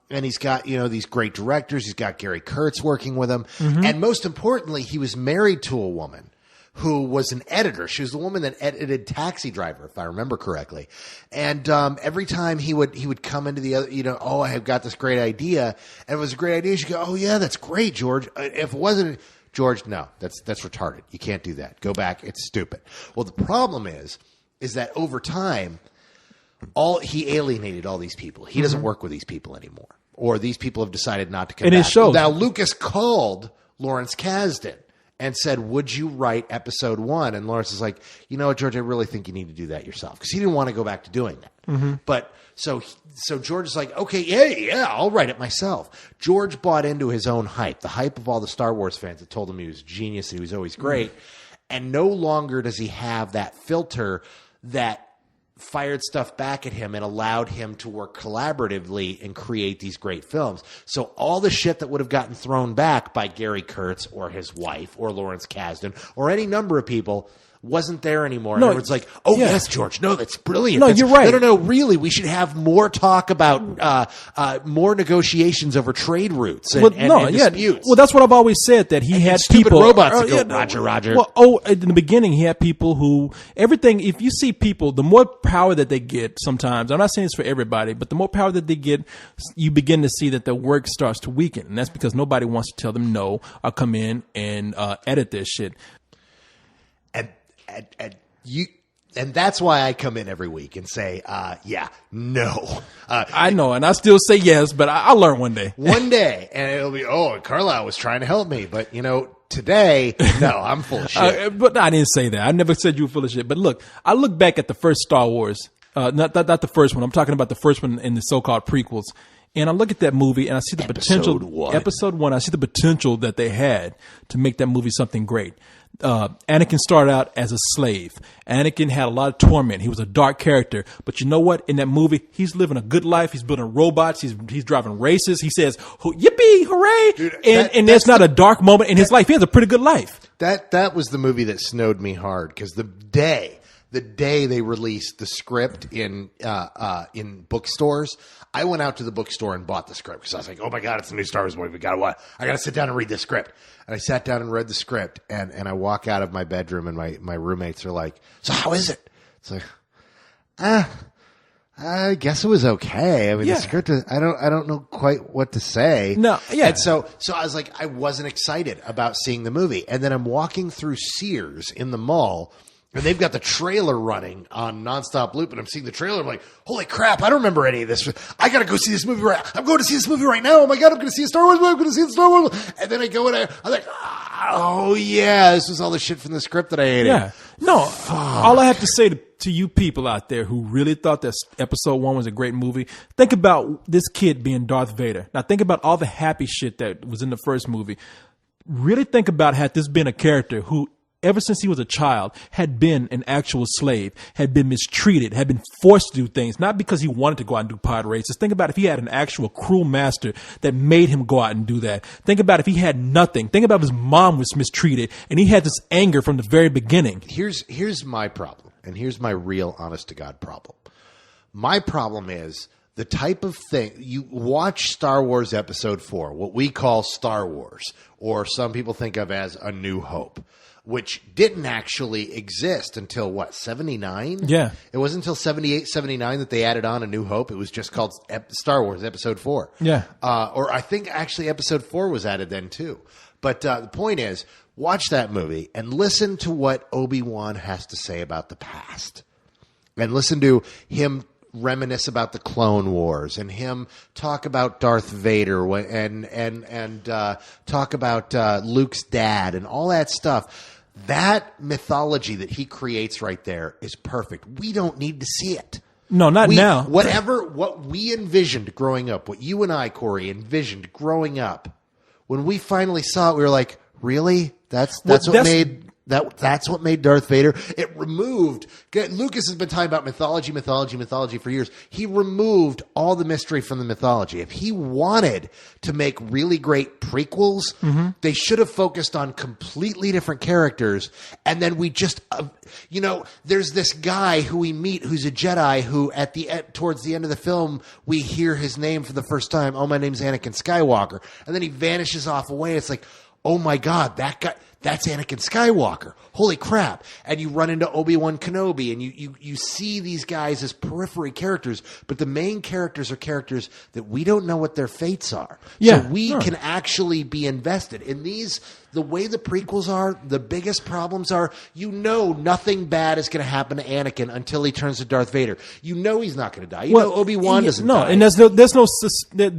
And he's got, these great directors. He's got Gary Kurtz working with him. And most importantly, he was married to a woman who was an editor. She was the woman that edited Taxi Driver, if I remember correctly. And every time he would come into the other, oh, I have got this great idea. And it was a great idea. She'd go, oh, yeah, that's great, George. If it wasn't, George, no, that's retarded. You can't do that. Go back. It's stupid. Well, the problem is that over time, he alienated all these people. He doesn't work with these people anymore. Or these people have decided not to come back. It shows. Now, Lucas called Lawrence Kasdan and said, would you write episode 1? And Lawrence is like, you know what, George, I really think you need to do that yourself. Because he didn't want to go back to doing that. But so George is like, okay, yeah, I'll write it myself. George bought into his own hype, the hype of all the Star Wars fans that told him he was a genius and he was always great. And no longer does he have that filter that fired stuff back at him and allowed him to work collaboratively and create these great films. So all the shit that would have gotten thrown back by Gary Kurtz or his wife or Lawrence Kasdan or any number of people wasn't there anymore. And everyone's like, oh, yes, George. No, that's brilliant. No, you're right. No, really, we should have more talk about more negotiations over trade routes and disputes. Well, that's what I've always said, that he had stupid people. robots that go, Roger. Well, in the beginning, he had people who, everything, if you see people, the more power that they get sometimes, I'm not saying it's for everybody, but the more power that they get, you begin to see that their work starts to weaken. And that's because nobody wants to tell them no or come in and edit their shit. And that's why I come in every week and say, no. I know, and I still say yes, but I'll learn one day. One day, and it'll be, Carlisle was trying to help me, but today, no, I'm full of shit. But I didn't say that. I never said you were full of shit. But look, I look back at the first Star Wars, not the first one. I'm talking about the first one in the so-called prequels. And I look at that movie and I see the potential. Episode 1, I see the potential that they had to make that movie something great. Anakin started out as a slave. Anakin had a lot of torment. He was a dark character. But you know what? In that movie, he's living a good life. He's building robots. He's driving races. He says, yippee, hooray. Dude, and there's not a dark moment in his life. He has a pretty good life. That was the movie that snowed me hard because the day they released the script in bookstores, I went out to the bookstore and bought the script because I was like, oh my God, it's a new Star Wars movie. I got to sit down and read the script. And I sat down and read the script and I walk out of my bedroom and my roommates are like, so how is it? It's like, I guess it was okay. I mean, the script, I don't know quite what to say. No, yeah. And so I was like, I wasn't excited about seeing the movie. And then I'm walking through Sears in the mall, and they've got the trailer running on nonstop loop, and I'm seeing the trailer. I'm like, holy crap, I don't remember any of this. I got to go see this movie I'm going to see this movie right now. Oh my God, I'm going to see a Star Wars movie. I'm going to see the Star Wars movie. And then I go in, I'm like, oh yeah, this was all the shit from the script that I hated. Yeah. No, all I have to say to you people out there who really thought that episode 1 was a great movie, think about this kid being Darth Vader. Now think about all the happy shit that was in the first movie. Really think about had this been a character who, ever since he was a child, had been an actual slave, had been mistreated, had been forced to do things, not because he wanted to go out and do pod races. Think about if he had an actual cruel master that made him go out and do that. Think about if he had nothing. Think about if his mom was mistreated and he had this anger from the very beginning. Here's my problem, and here's my real honest-to-God problem. My problem is the type of thing, you watch Star Wars Episode 4, what we call Star Wars, or some people think of as A New Hope, which didn't actually exist until, 79? Yeah. It wasn't until 78, 79 that they added on A New Hope. It was just called Star Wars Episode 4. Yeah. Or I think actually Episode 4 was added then too. But the point is, watch that movie and listen to what Obi-Wan has to say about the past. And listen to him reminisce about the Clone Wars and him talk about Darth Vader and talk about Luke's dad and all that stuff. That mythology that he creates right there is perfect. We don't need to see it. No, not now. What we envisioned growing up, what you and I, Corey, envisioned growing up, when we finally saw it, we were like, really? That's what made That's what made Darth Vader. It removed. Lucas has been talking about mythology for years. He removed all the mystery from the mythology. If he wanted to make really great prequels, they should have focused on completely different characters. And then we just, there's this guy who we meet who's a Jedi who towards the end of the film, we hear his name for the first time. Oh, my name's Anakin Skywalker. And then he vanishes off away. It's like, oh my God, that guy. That's Anakin Skywalker. Holy crap. And you run into Obi-Wan Kenobi and you see these guys as periphery characters, but the main characters are characters that we don't know what their fates are. Yeah, so we can actually be invested in these. The way the prequels are, the biggest problems are, nothing bad is going to happen to Anakin until he turns to Darth Vader. He's not going to die. Obi-Wan doesn't die. And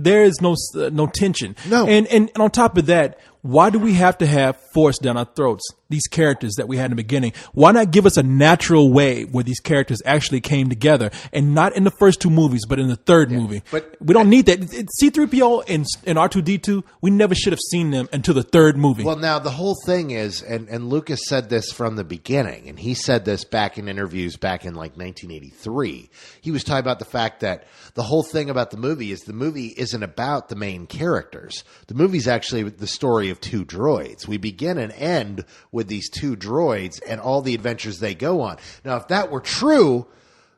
there is no tension. No. And on top of that, why do we have to have force down our throats? These characters that we had in the beginning. Why not give us a natural way where these characters actually came together, and not in the first two movies, but in the third movie? But we don't need that. C-3PO and R2-D2, we never should have seen them until the third movie. Well, now the whole thing is, and Lucas said this from the beginning, and he said this back in interviews back in like 1983. He was talking about the fact that the whole thing about the movie isn't about the main characters. The movie's actually the story of two droids. We begin and end with these two droids and all the adventures they go on. Now, if that were true,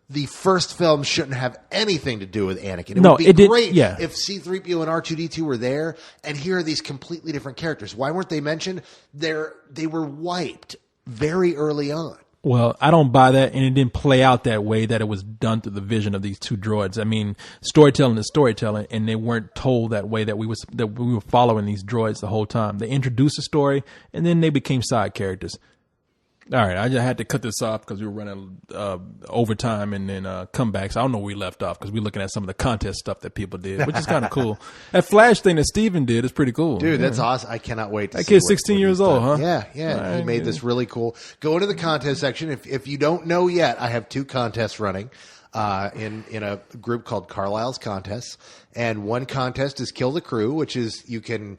the first film shouldn't have anything to do with Anakin. It would be great if C-3PO and R2-D2 were there, and here are these completely different characters. Why weren't they mentioned? They were wiped very early on. Well, I don't buy that, and it didn't play out that way, that it was done through the vision of these two droids. I mean, storytelling is storytelling, and they weren't told that way, that we were following these droids the whole time. They introduced a story, and then they became side characters. All right, I just had to cut this off because we were running overtime and then comebacks. I don't know where we left off because we're looking at some of the contest stuff that people did, which is kind of cool. That Flash thing that Steven did is pretty cool. Dude, that's awesome. I cannot wait to see that kid's 16 years old, huh? Yeah. Right, he made this really cool. Go into the contest section. If you don't know yet, I have 2 contests running in a group called Carlisle's Contests. And one contest is Kill the Crew, which is you can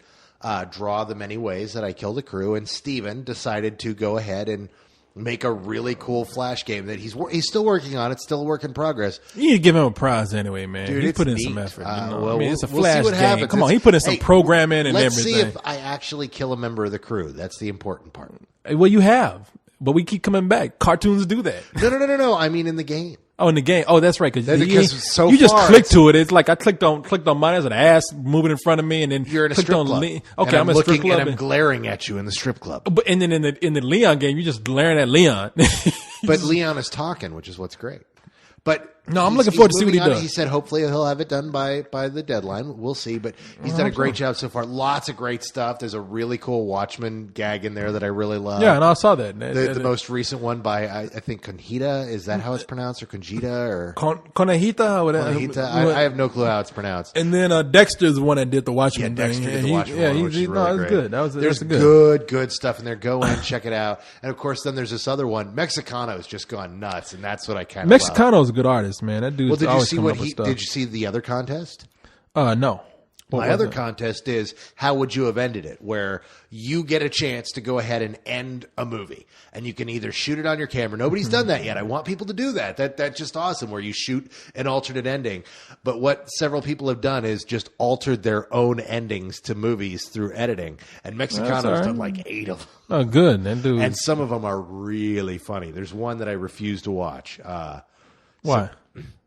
draw the many ways that I kill the crew. And Steven decided to go ahead and make a really cool Flash game that he's still working on. It's still a work in progress. You need to give him a prize anyway, man. Dude, he put in neat. some effort. It's a Flash game. Happens. Come on, he put in some programming and let's everything. Let's see if I actually kill a member of the crew. That's the important part. Well, you have. But we keep coming back. Cartoons do that. No. I mean in the game. Oh, in the game. Oh, that's right. Because you just click to it. It's like I clicked on mine as an ass moving in front of me, and then you're in a strip club. Okay, I'm in a strip club, and I'm glaring at you in the strip club. But and then in the Leon game, you're just glaring at Leon. But Leon is talking, which is what's great. But no, I'm looking forward to see what he does. He said hopefully he'll have it done by the deadline. We'll see. But he's done a great job so far. Lots of great stuff. There's a really cool Watchmen gag in there that I really love. Yeah, and I saw that. The most recent one by, I think, Conjita. Is that how it's pronounced? Or Conjita? Or Conejita? I have no clue how it's pronounced. And then Dexter's the one that did the Watchmen thing. Dexter did the Watchmen one, which is really great. Good. There's good stuff in there. Go in, check it out. And, of course, then there's this other one. Mexicano's just gone nuts, and that's what I kind of love. Mexicano's a good artist, man. That dude's always coming up with stuff. Did you see the other contest? No. My other contest is how would you have ended it, where you get a chance to go ahead and end a movie, and you can either shoot it on your camera. Nobody's done that yet. I want people to do that. That's just awesome, where you shoot an alternate ending. But what several people have done is just altered their own endings to movies through editing. And Mexicano's done like 8 of them. Oh, good. And some of them are really funny. There's one that I refuse to watch. Why?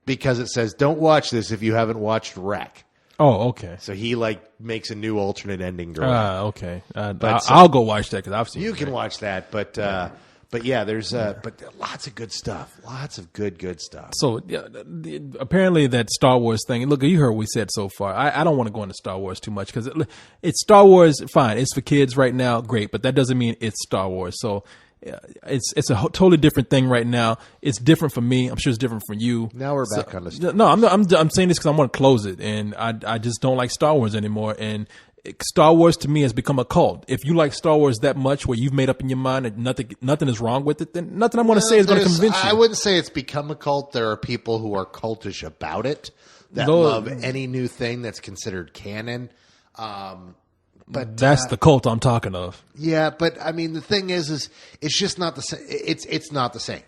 Because it says, don't watch this if you haven't watched Wreck. Oh, okay. So he makes a new alternate ending. Okay. I'll go watch that because I've seen. You can watch that, but yeah, there's but lots of good stuff. Lots of good stuff. So apparently that Star Wars thing. Look, you heard what we said so far. I don't want to go into Star Wars too much because it's Star Wars. Fine, it's for kids right now. Great, but that doesn't mean it's Star Wars. So. It's a totally different thing right now. It's different for me. I'm sure it's different for you. Now we're back on the. No, I'm saying this because I want to close it, and I just don't like Star Wars anymore. And Star Wars to me has become a cult. If you like Star Wars that much, where you've made up in your mind that nothing is wrong with it, then nothing I'm going to say is going to convince you. I wouldn't say it's become a cult. There are people who are cultish about it that love any new thing that's considered canon. But That's the cult I'm talking of. yeah, but I mean, the thing is it's just not the same. It's not the same.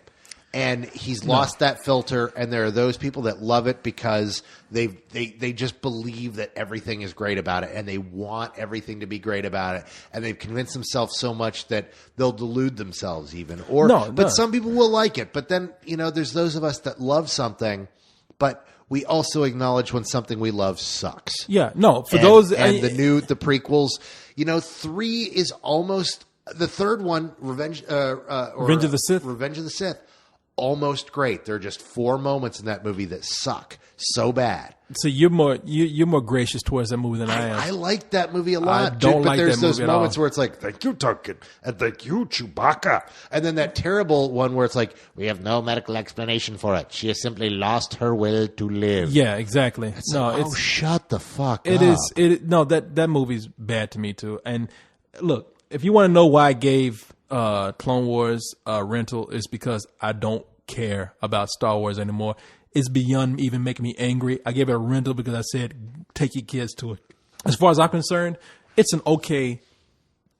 And he's lost that filter, and there are those people that love it because they just believe that everything is great about it, and they want everything to be great about it, and they've convinced themselves so much that they'll delude themselves even. But some people will like it. But then there's those of us that love something, but we also acknowledge when something we love sucks. Yeah, no, for And, those and the prequels, 3 is almost the third one, Revenge Revenge of the Sith. Revenge of the Sith. Almost great. There are just 4 moments in that movie that suck so bad. So you're more gracious towards that movie than I am. I like that movie a lot. I don't but like there's that those movie at moments all. where it's like, thank you, Duncan, and thank you, Chewbacca. And then that terrible one where it's like, we have no medical explanation for it. She has simply lost her will to live. Yeah, exactly. Shut the fuck It up. that movie's bad to me too. And look, if you want to know why I gave Clone Wars rental, is because I don't care about Star Wars anymore. It's beyond even making me angry. I gave it a rental because I said, take your kids to it. As far as I'm concerned, it's an okay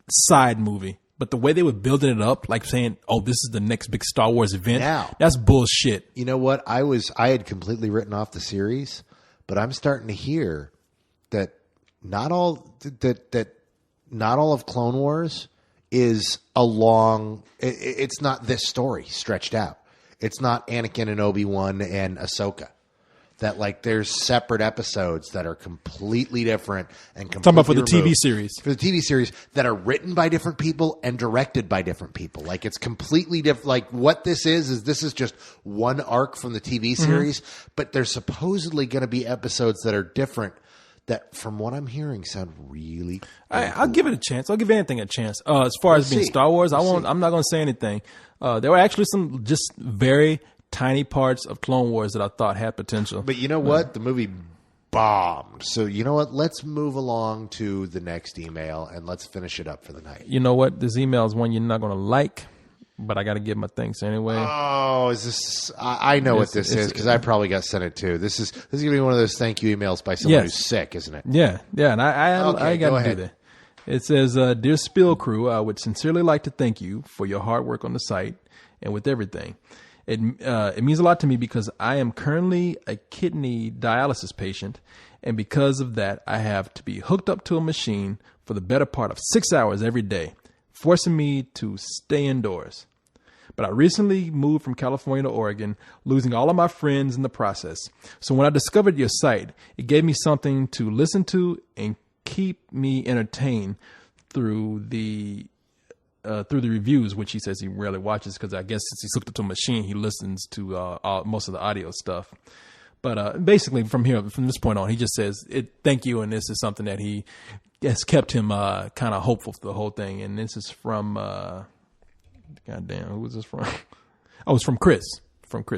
side movie. But the way they were building it up, like saying, oh, this is the next big Star Wars event, that's bullshit. You know what? I had completely written off the series, but I'm starting to hear that not all of Clone Wars is it's not this story stretched out. It's not Anakin and Obi-Wan and Ahsoka. That there's separate episodes that are completely different and completely Talking about for the removed. TV series. For the TV series that are written by different people and directed by different people. It's completely different. What this is this is just one arc from the TV series, but there's supposedly going to be episodes that are different that, from what I'm hearing, sound really I'll give it a chance. I'll give anything a chance. As far as being see. Star Wars, I'm not going to say anything. There were actually some just very tiny parts of Clone Wars that I thought had potential. But you know what? The movie bombed. So you know what? Let's move along to the next email and let's finish it up for the night. You know what? This email is one you're not going to like, but I got to give my thanks anyway. Oh, is this? I know what this is because I probably got sent it too. This is gonna be one of those thank you emails by someone who's sick, isn't it? Yeah, and I got to do that. It says, "Dear Spill Crew, I would sincerely like to thank you for your hard work on the site and with everything. It means a lot to me because I am currently a kidney dialysis patient, and because of that, I have to be hooked up to a machine for the better part of 6 hours every day, forcing me to stay indoors. But I recently moved from California to Oregon, losing all of my friends in the process. So when I discovered your site, it gave me something to listen to and keep me entertained through the reviews, which he says he rarely watches because I guess since he's hooked up to a machine, he listens to most of the audio stuff. But basically, from this point on, he just says, thank you, and this is something that he has kept him kind of hopeful for the whole thing. And this is from, goddamn, who was this from? Oh, it's from Chris.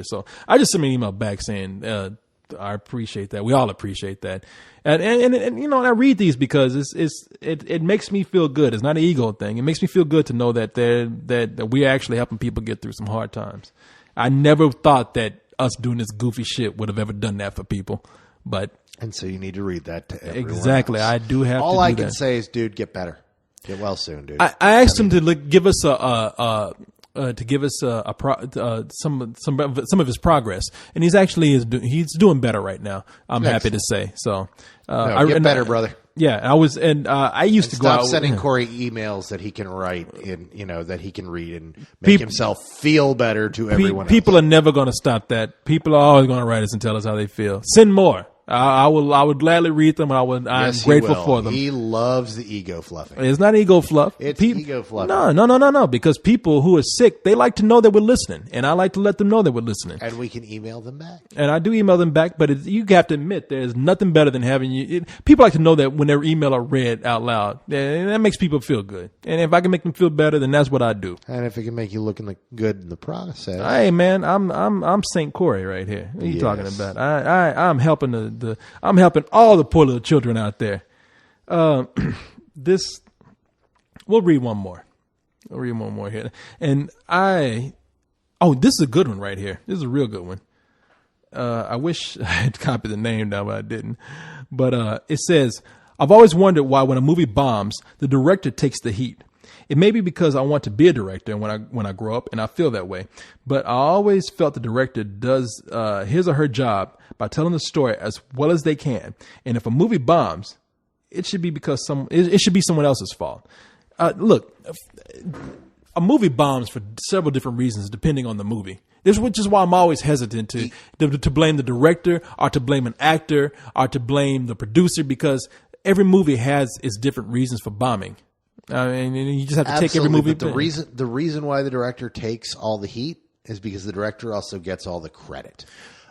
So I just sent me an email back saying, I appreciate that. We all appreciate that. And I read these because it makes me feel good. It's not an ego thing. It makes me feel good to know that we're actually helping people get through some hard times. I never thought that us doing this goofy shit would have ever done that for people, and so you need to read that to everyone exactly. else. I do have all to do I can that. say is, dude, get better, get well soon, dude. I asked him to give us to give us some of his progress, and he's doing better right now. I'm happy to say. So get better, brother. Yeah, I used to go Stop out sending Corey emails that he can write and that he can read and make himself feel better to everyone else. People are never going to stop that. People are always going to write us and tell us how they feel. Send more. I would gladly read them. I'm grateful for them. He loves the ego fluffing. It's not ego fluff. It's ego fluffing. No. Because people who are sick, they like to know that we're listening, and I like to let them know that we're listening. And we can email them back. And I do email them back, but you have to admit there's nothing better than having you. People like to know that when their email are read out loud, and that makes people feel good. And if I can make them feel better, then that's what I do. And if it can make you look good in the process. Hey man, I'm Saint Corey right here. What are you talking about? I'm helping I'm helping all the poor little children out there. We'll read one more. I'll read one more here. And this is a good one right here. This is a real good one. I wish I had copied the name down, but I didn't. But it says, I've always wondered why when a movie bombs, the director takes the heat. It may be because I want to be a director when I grow up, and I feel that way. But I always felt the director does his or her job by telling the story as well as they can. And if a movie bombs, it should be because it should be someone else's fault. Look, a movie bombs for several different reasons, depending on the movie. Which is why I'm always hesitant to blame the director or to blame an actor or to blame the producer, because every movie has its different reasons for bombing. I mean, you just have to take every movie. But the reason why the director takes all the heat is because the director also gets all the credit.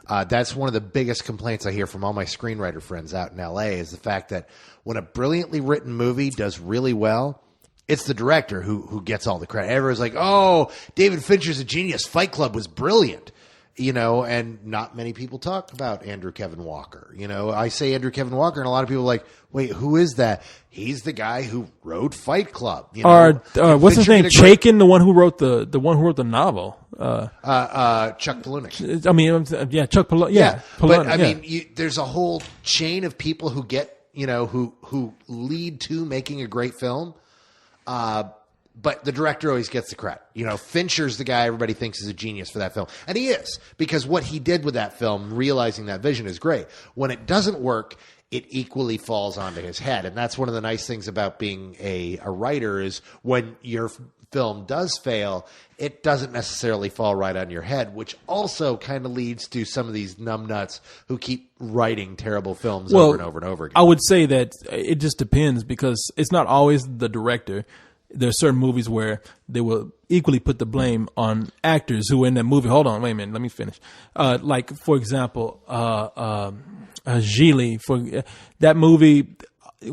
That's one of the biggest complaints I hear from all my screenwriter friends out in LA is the fact that when a brilliantly written movie does really well, it's the director who gets all the credit. Everyone's like, "Oh, David Fincher's a genius. Fight Club was brilliant." And not many people talk about Andrew Kevin Walker. I say Andrew Kevin Walker, and a lot of people are like, wait, who is that? He's the guy who wrote Fight Club. Or what's his name? Chaikin, the one who wrote the novel. Chuck Palahniuk. I mean, yeah, Chuck Palahniuk. Yeah, but I mean, there's a whole chain of people who get, who lead to making a great film. But the director always gets the credit. Fincher's the guy everybody thinks is a genius for that film. And he is, because what he did with that film, realizing that vision, is great. When it doesn't work, it equally falls onto his head. And that's one of the nice things about being a writer is when your film does fail, it doesn't necessarily fall right on your head, which also kind of leads to some of these numbnuts who keep writing terrible films over and over and over again. I would say that it just depends, because it's not always the director. There are certain movies where they will equally put the blame on actors who are in that movie. Hold on, wait a minute, let me finish. Like, for example, Gigli, for that movie.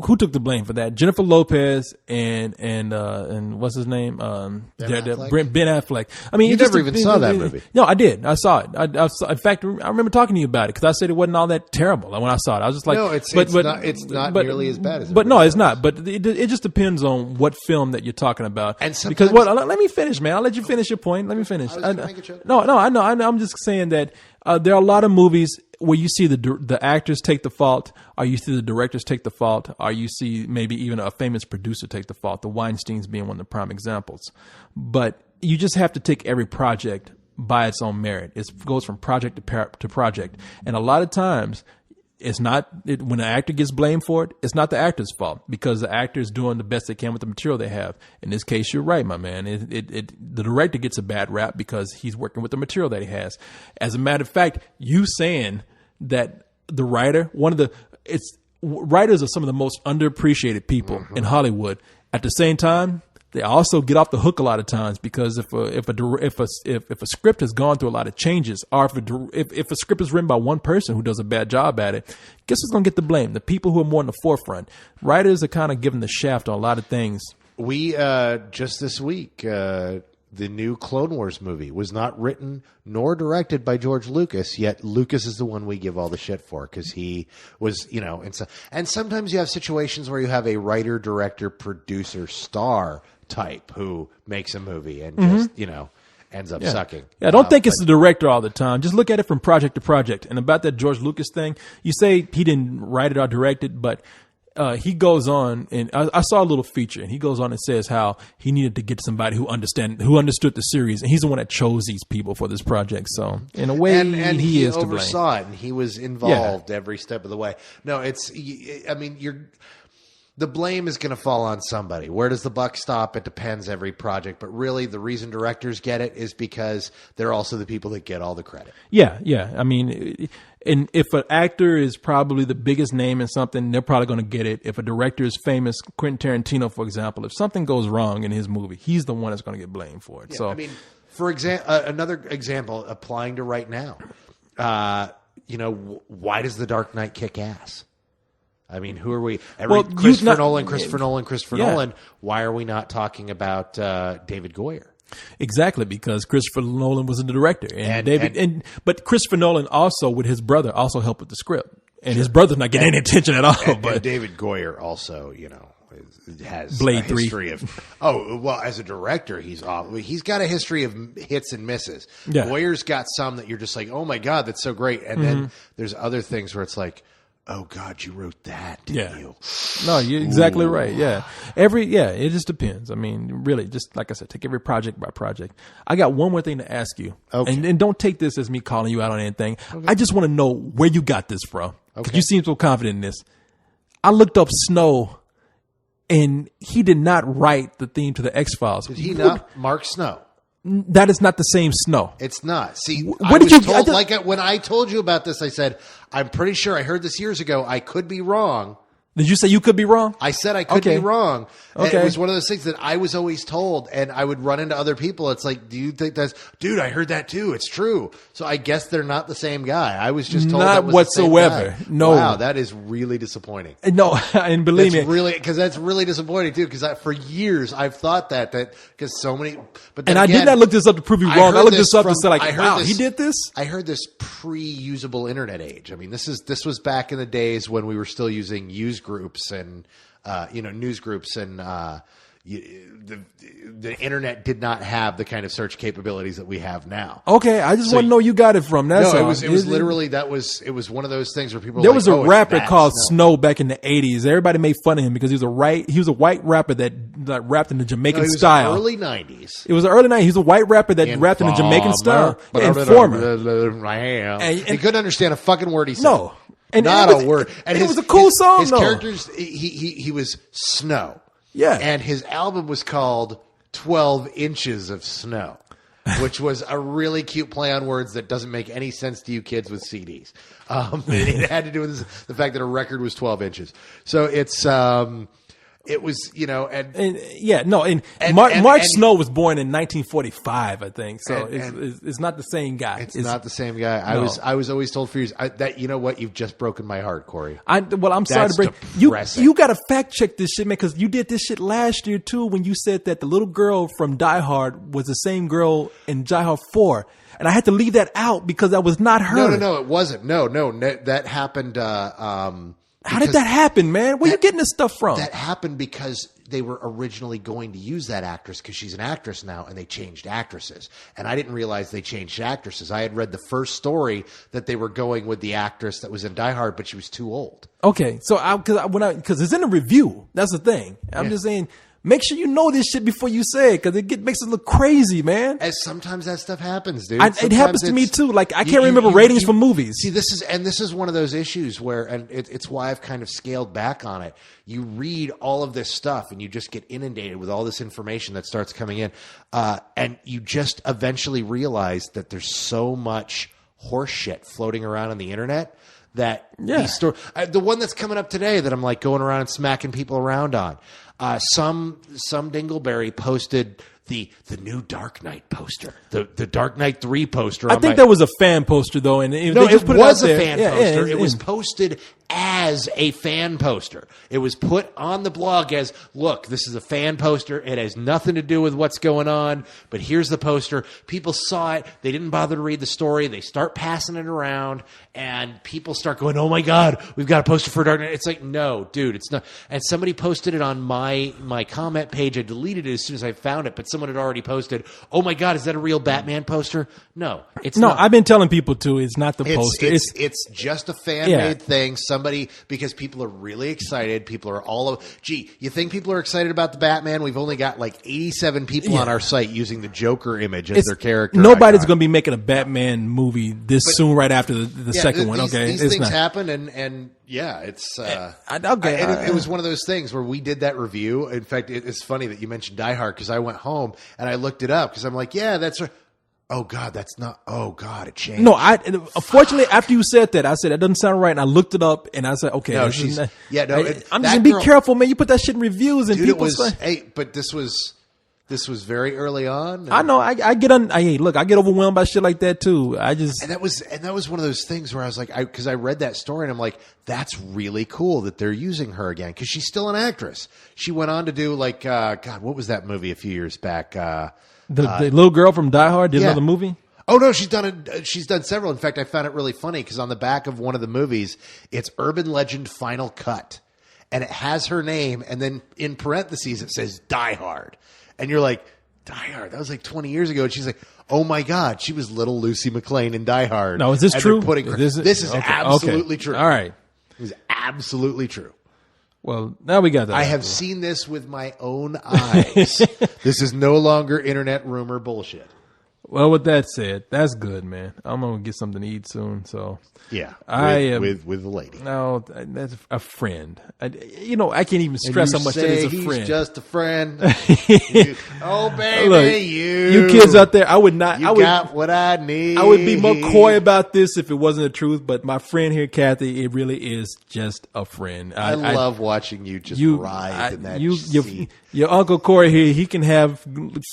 Who took the blame for that? Jennifer Lopez and what's his name? Ben Affleck. I mean, you never even saw that movie. No, I did. I saw it. In fact, I remember talking to you about it because I said it wasn't all that terrible. When I saw it, I was just like, no, it's not nearly as bad as. But no, it's not. But it just depends on what film that you're talking about. And because let me finish, man. I'll let you finish your point. Let me finish. I was gonna make a joke. No, I know. I'm just saying that there are a lot of movies where you see the actors take the fault, or you see the directors take the fault, or you see maybe even a famous producer take the fault, the Weinsteins being one of the prime examples. But you just have to take every project by its own merit. It goes from project to project. And a lot of times, when an actor gets blamed for it, it's not the actor's fault, because the actor is doing the best they can with the material they have. In this case, you're right, my man. The director gets a bad rap because he's working with the material that he has. As a matter of fact, you saying that the writer, writers are some of the most underappreciated people in Hollywood. At the same time, they also get off the hook a lot of times, because if a script has gone through a lot of changes, or if a script is written by one person who does a bad job at it, guess who's going to get the blame? The people who are more in the forefront. Writers are kind of given the shaft on a lot of things. We just this week, the new Clone Wars movie was not written nor directed by George Lucas, yet Lucas is the one we give all the shit for, because he was, and sometimes you have situations where you have a writer, director, producer, star type who makes a movie and just, ends up sucking. Yeah, I don't think it's the director all the time. Just look at it from project to project. And about that George Lucas thing, you say he didn't write it or direct it, but he goes on, and I saw a little feature, and he goes on and says how he needed to get somebody who understood the series, and he's the one that chose these people for this project. So in a way, and he is to blame. He oversaw it, and he was involved every step of the way. No, the blame is going to fall on somebody. Where does the buck stop? It depends every project. But really, the reason directors get it is because they're also the people that get all the credit. Yeah. I mean, and if an actor is probably the biggest name in something, they're probably going to get it. If a director is famous, Quentin Tarantino, for example, if something goes wrong in his movie, he's the one that's going to get blamed for it. Yeah, so, I mean, for another example, applying to right now, why does The Dark Knight kick ass? I mean, who are we? Christopher Nolan. Why are we not talking about David Goyer? Exactly, because Christopher Nolan was the director, but Christopher Nolan also, with his brother, also helped with the script, and his brother's not getting any attention at all. But David Goyer also, has Blade a history of as a director, he's got a history of hits and misses. Goyer's got some that you're just like, oh my god, that's so great, and then there's other things where it's like, oh God, you wrote that, didn't you? No, you're exactly right. Yeah. It just depends. I mean, really, just like I said, take every project by project. I got one more thing to ask you. Okay. And don't take this as me calling you out on anything. Okay. I just want to know where you got this from. Because you seem so confident in this. I looked up Snow, and he did not write the theme to the X-Files. Did he not? Mark Snow. That is not the same Snow. It's not. See, What did you told, when I told you about this, I said, I'm pretty sure I heard this years ago. I could be wrong. Did you say you could be wrong? I said I could be wrong. Okay. It was one of those things that I was always told, and I would run into other people. It's like, do you think that's... Dude, I heard that too. It's true. So I guess they're not the same guy. I was just told not that was whatsoever. The same guy. No. Wow, that is really disappointing. No, and believe me... Because that's really disappointing too, because for years I've thought that because so many... But then and again, I did not look this up to prove you wrong. I looked this up to say, like, wow, he did this? I heard this pre-usable internet age. I mean, this was back in the days when we were still using use groups and news groups, and the internet did not have the kind of search capabilities that we have now. Okay, I just want to know you got it from. That's all. It was literally it was one of those things where people there were was like, a rapper called Snow back in the 80s. Everybody made fun of him because he was a white rapper that rapped in the Jamaican style. Early 90s. It was the early 90s. He was a white rapper that rapped in the Jamaican style. Informer. He couldn't understand a fucking word he said. No. And not a word. And it was a cool song, his though. Characters, he was Snow. Yeah. And his album was called 12 Inches of Snow, which was a really cute play on words that doesn't make any sense to you kids with CDs. It had to do with the fact that a record was 12 inches. So it's... it was, Mark Snow was born in 1945, I think. So it's not the same guy. It's not the same guy. I was always told for years that, you know what, you've just broken my heart, Corey. I'm sorry to break you got to fact check this shit, man, because you did this shit last year too when you said that the little girl from Die Hard was the same girl in Die Hard 4. And I had to leave that out because that was not her. No, it wasn't. No, that happened. How did that happen, man? Where are you getting this stuff from? That happened because they were originally going to use that actress because she's an actress now, and they changed actresses. And I didn't realize they changed actresses. I had read the first story that they were going with the actress that was in Die Hard, but she was too old. Okay, so because it's in the review. That's the thing. I'm just saying. Make sure you know this shit before you say it, because makes it look crazy, man. As sometimes that stuff happens, dude. It happens to me too. Like I can't remember ratings for movies. See, this is one of those issues where, and it's why I've kind of scaled back on it. You read all of this stuff, and you just get inundated with all this information that starts coming in, and you just eventually realize that there's so much horse shit floating around on the internet. That the one that's coming up today that I'm like going around and smacking people around on. Some dingleberry posted the new Dark Knight poster, the Dark Knight 3 poster. I think that was a fan poster though, and it was a fan poster. It was posted as a fan poster. It was put on the blog as, look, this is a fan poster. It has nothing to do with what's going on, but here's the poster. People saw it. They didn't bother to read the story. They start passing it around, and people start going, oh my God, we've got a poster for Dark Knight. It's like, no, dude, it's not. And somebody posted it on my comment page. I deleted it as soon as I found it, but someone had already posted, oh my God, is that a real Batman poster? No, it's not. I've been telling people too, it's not the poster. It's just a fan-made thing. Because people are really excited. People are you think people are excited about the Batman? We've only got like 87 people on our site using the Joker image as their character. Nobody's going to be making a Batman movie this soon right after the second one. Okay, these things happen, and it's it was one of those things where we did that review. In fact, it's funny that you mentioned Die Hard because I went home and I looked it up because I'm like, yeah, that's right. Oh God, that's not. Oh God, it changed. No, unfortunately, after you said that, I said that doesn't sound right, and I looked it up, and I said, okay, no, I'm just gonna be careful, man. You put that shit in reviews, and people say, but this was very early on. I know. I get overwhelmed by shit like that too. And that was one of those things where I was like, because I read that story and I'm like, that's really cool that they're using her again because she's still an actress. She went on to do like, God, what was that movie a few years back? The little girl from Die Hard did another movie. Oh no, she's done several. In fact, I found it really funny because on the back of one of the movies, it's Urban Legend Final Cut, and it has her name, and then in parentheses it says Die Hard, and you're like, Die Hard? That was like 20 years ago, and she's like, oh my God, she was little Lucy McLean in Die Hard. No, is this true? This is absolutely true. All right. It was absolutely true. Well, now we got that. I have seen this with my own eyes. This is no longer internet rumor bullshit. Well, with that said, that's good, man. I'm gonna get something to eat soon. So Yeah, I am with the lady. no, that's a friend. I can't even stress You how much that say is a he's friend. just a friend. Oh baby, Look, you kids out there, I would not. you I would. got what I need. I would be more coy about this if it wasn't the truth. But my friend here, Kathy, it really is just a friend. I love watching you just writhe in that seat. Your Uncle Corey here, he can have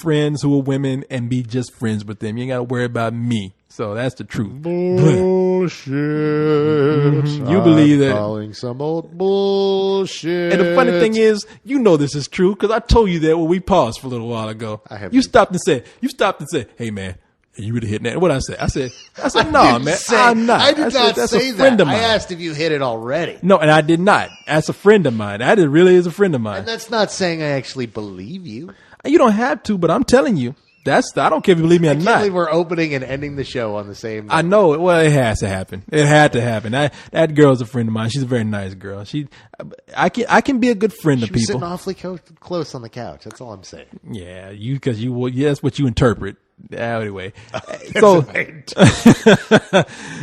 friends who are women and be just friends with them. You ain't got to worry about me. So that's the truth. Bullshit. You believe that. Calling some old bullshit. And the funny thing is, you know this is true because I told you that when we paused for a little while ago. You stopped and said, "Hey man, are you really hitting that?" What I said? I said, "No, man, I'm not." I did not that's say a friend that. of mine. I asked if you hit it already. No, and I did not. That's a friend of mine. That really is a friend of mine. And that's not saying I actually believe you. You don't have to, but I'm telling you. I don't care if you believe me or I can't not. believe we're opening and ending the show on the same day. I know it. Well, it has to happen. It had to happen. That girl's a friend of mine. She's a very nice girl. I can be a good friend to She was people. sitting awfully close on the couch. That's all I'm saying. Yeah, that's what you interpret. Anyway, so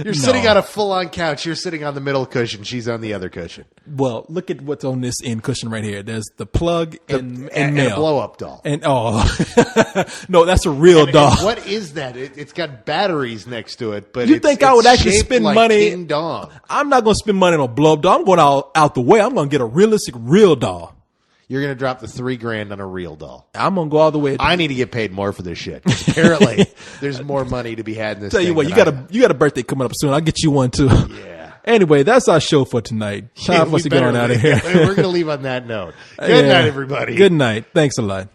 You're sitting on a full-on couch. You're sitting on the middle cushion. She's on the other cushion. well, look at what's on this end cushion right here. There's the plug and And nail. a blow-up doll. And no, that's a real doll. And what is that? It's got batteries next to it, but You think I would actually shaped spend like money- King Dong. I'm not going to spend money on a blow up doll. I'm going out the way. I'm going to get a realistic real doll. You're going to drop the $3,000 on a real doll. I'm going to go all the way. I need to get paid more for this shit. 'Cause apparently, there's more money to be had in this. Tell you thing what, you than got a birthday coming up soon. I'll get you one too. Yeah. Anyway, that's our show for tonight. Time for us to get on out of here. We're going to leave on that note. Good night, everybody. Good night. Thanks a lot.